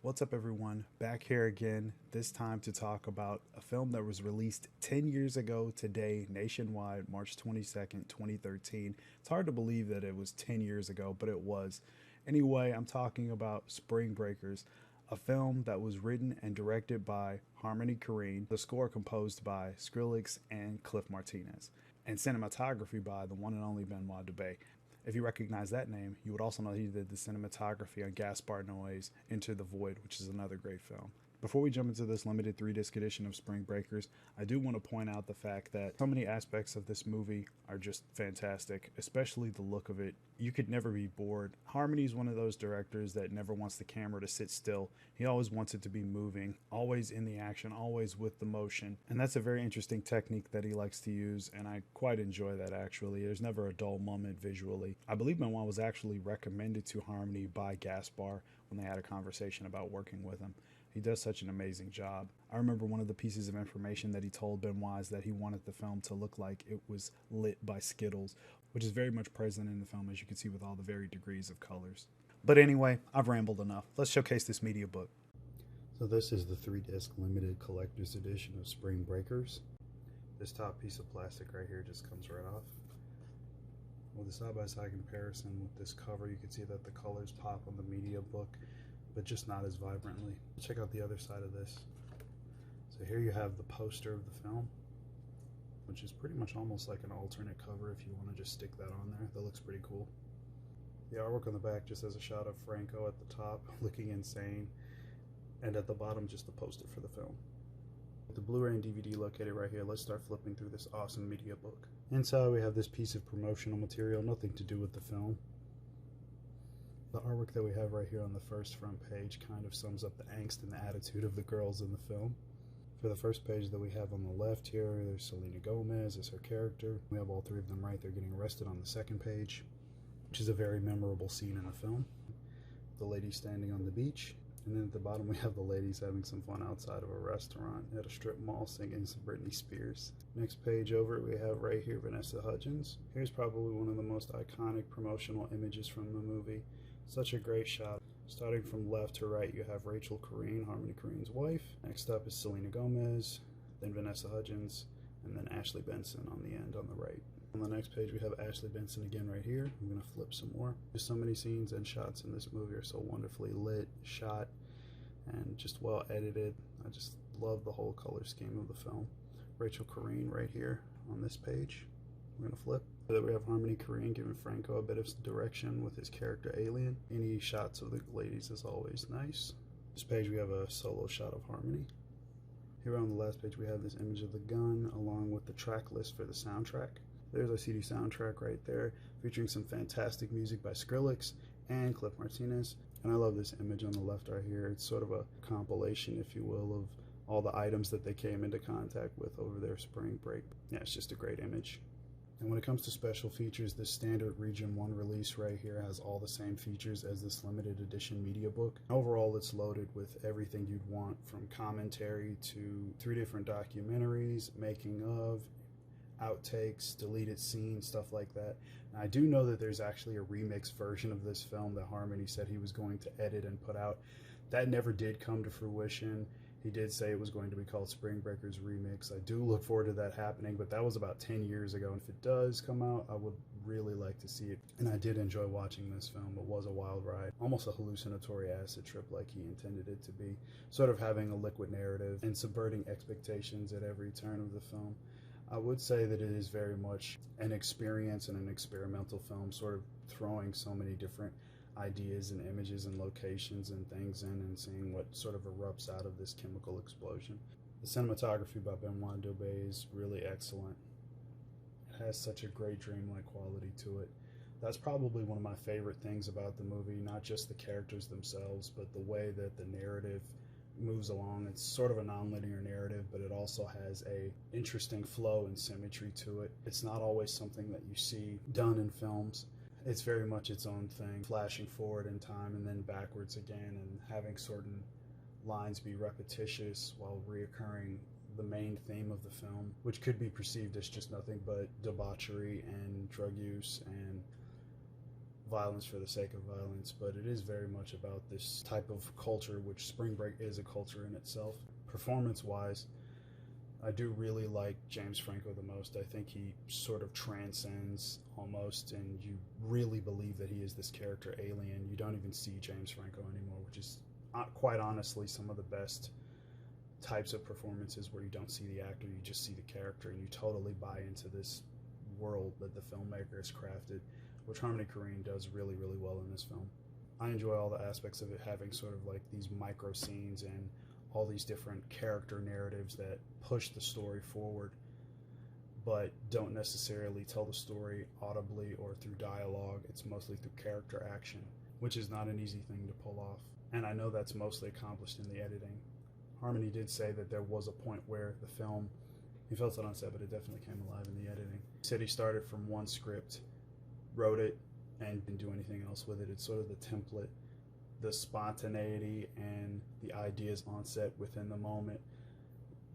What's up, everyone? Back here again, this time to talk about a film that was released 10 years ago today, nationwide, March 22nd, 2013. It's hard to believe that it was 10 years ago, but it was. Anyway, I'm talking about Spring Breakers, a film that was written and directed by Harmony Korine, the score composed by Skrillex and Cliff Martinez, and cinematography by the one and only Benoit Dubé. If you recognize that name, you would also know he did the cinematography on Gaspar Noé's Into the Void, which is another great film. Before we jump into this limited 3-disc edition of Spring Breakers, I do want to point out the fact that so many aspects of this movie are just fantastic, especially the look of it. You could never be bored. Harmony is one of those directors that never wants the camera to sit still. He always wants it to be moving, always in the action, always with the motion. And that's a very interesting technique that he likes to use, and I quite enjoy that actually. There's never a dull moment visually. I believe Benoit was actually recommended to Harmony by Gaspar when they had a conversation about working with him. He does such an amazing job. I remember one of the pieces of information that he told Benoit is that he wanted the film to look like it was lit by Skittles, which is very much present in the film, as you can see with all the varied degrees of colors. But anyway, I've rambled enough. Let's showcase this Mediabook. So this is the 3-disc limited collector's edition of Spring Breakers. This top piece of plastic right here just comes right off. With a side-by-side comparison with this cover, you can see that the colors pop on the Mediabook, but just not as vibrantly. Check out the other side of this. So here you have the poster of the film, which is pretty much almost like an alternate cover if you want to just stick that on there. That looks pretty cool. The artwork on the back just has a shot of Franco at the top looking insane, and at the bottom just the poster for the film. With the Blu-ray and DVD located right here, let's start flipping through this awesome Mediabook. Inside we have this piece of promotional material, nothing to do with the film. The artwork that we have right here on the first front page kind of sums up the angst and the attitude of the girls in the film. For the first page that we have on the left here, there's Selena Gomez as her character. We have all three of them right there getting arrested on the second page, which is a very memorable scene in the film. The lady standing on the beach. And then at the bottom we have the ladies having some fun outside of a restaurant at a strip mall singing some Britney Spears. Next page over we have right here Vanessa Hudgens. Here's probably one of the most iconic promotional images from the movie. Such a great shot. Starting from left to right, you have Rachel Korine, Harmony Korine's wife. Next up is Selena Gomez, then Vanessa Hudgens, and then Ashley Benson on the end on the right. On the next page, we have Ashley Benson again right here. I'm going to flip some more. There's so many scenes and shots in this movie are so wonderfully lit, shot, and just well edited. I just love the whole color scheme of the film. Rachel Korine right here on this page. We're going to flip. So we have Harmony Korine giving Franco a bit of direction with his character Alien. Any shots of the ladies is always nice. This page we have a solo shot of Harmony. Here on the last page we have this image of the gun along with the track list for the soundtrack. There's our CD soundtrack right there, featuring some fantastic music by Skrillex and Cliff Martinez. And I love this image on the left right here. It's sort of a compilation, if you will, of all the items that they came into contact with over their spring break. Yeah, it's just a great image. And when it comes to special features, this standard Region 1 release right here has all the same features as this limited edition Mediabook. Overall, it's loaded with everything you'd want, from commentary to 3 different documentaries, making of, outtakes, deleted scenes, stuff like that. And I do know that there's actually a remix version of this film that Harmony said he was going to edit and put out. That never did come to fruition. He did say it was going to be called Spring Breakers Remix. I do look forward to that happening, but that was about 10 years ago. And if it does come out, I would really like to see it. And I did enjoy watching this film. It was a wild ride, almost a hallucinatory acid trip like he intended it to be. Sort of having a liquid narrative and subverting expectations at every turn of the film. I would say that it is very much an experience and an experimental film, sort of throwing so many different ideas and images and locations and things in and seeing what sort of erupts out of this chemical explosion. The cinematography by Benoit Dubé is really excellent. It has such a great dreamlike quality to it. That's probably one of my favorite things about the movie, not just the characters themselves, but the way that the narrative moves along. It's sort of a non-linear narrative, but it also has a interesting flow and symmetry to it. It's not always something that you see done in films. It's very much its own thing, flashing forward in time and then backwards again, and having certain lines be repetitious while reoccurring the main theme of the film, which could be perceived as just nothing but debauchery and drug use and violence for the sake of violence, but it is very much about this type of culture, which Spring Break is a culture in itself. Performance-wise, I do really like James Franco the most. I think he sort of transcends almost, and you really believe that he is this character alien. You don't even see James Franco anymore, which is quite honestly some of the best types of performances where you don't see the actor, you just see the character, and you totally buy into this world that the filmmaker has crafted, which Harmony Korine does really, really well in this film. I enjoy all the aspects of it having sort of like these micro scenes and all these different character narratives that push the story forward, but don't necessarily tell the story audibly or through dialogue. It's mostly through character action, which is not an easy thing to pull off. And I know that's mostly accomplished in the editing. Harmony did say that there was a point where the film, he felt it on set, but it definitely came alive in the editing. He said he started from one script, wrote it, and didn't do anything else with it. It's sort of the template, the spontaneity and the ideas on set within the moment,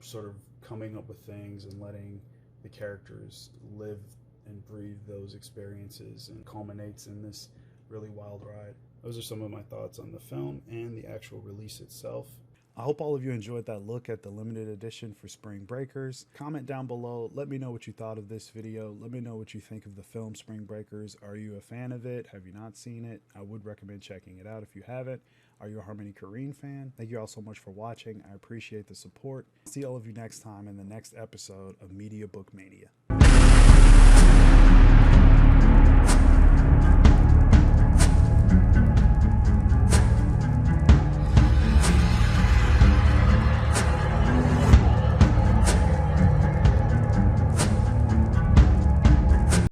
sort of coming up with things and letting the characters live and breathe those experiences, and culminates in this really wild ride. Those are some of my thoughts on the film and the actual release itself. I hope all of you enjoyed that look at the limited edition for Spring Breakers. Comment down below. Let me know what you thought of this video. Let me know what you think of the film Spring Breakers. Are you a fan of it? Have you not seen it? I would recommend checking it out if you haven't. Are you a Harmony Korine fan? Thank you all so much for watching. I appreciate the support. See all of you next time in the next episode of Mediabook Mania.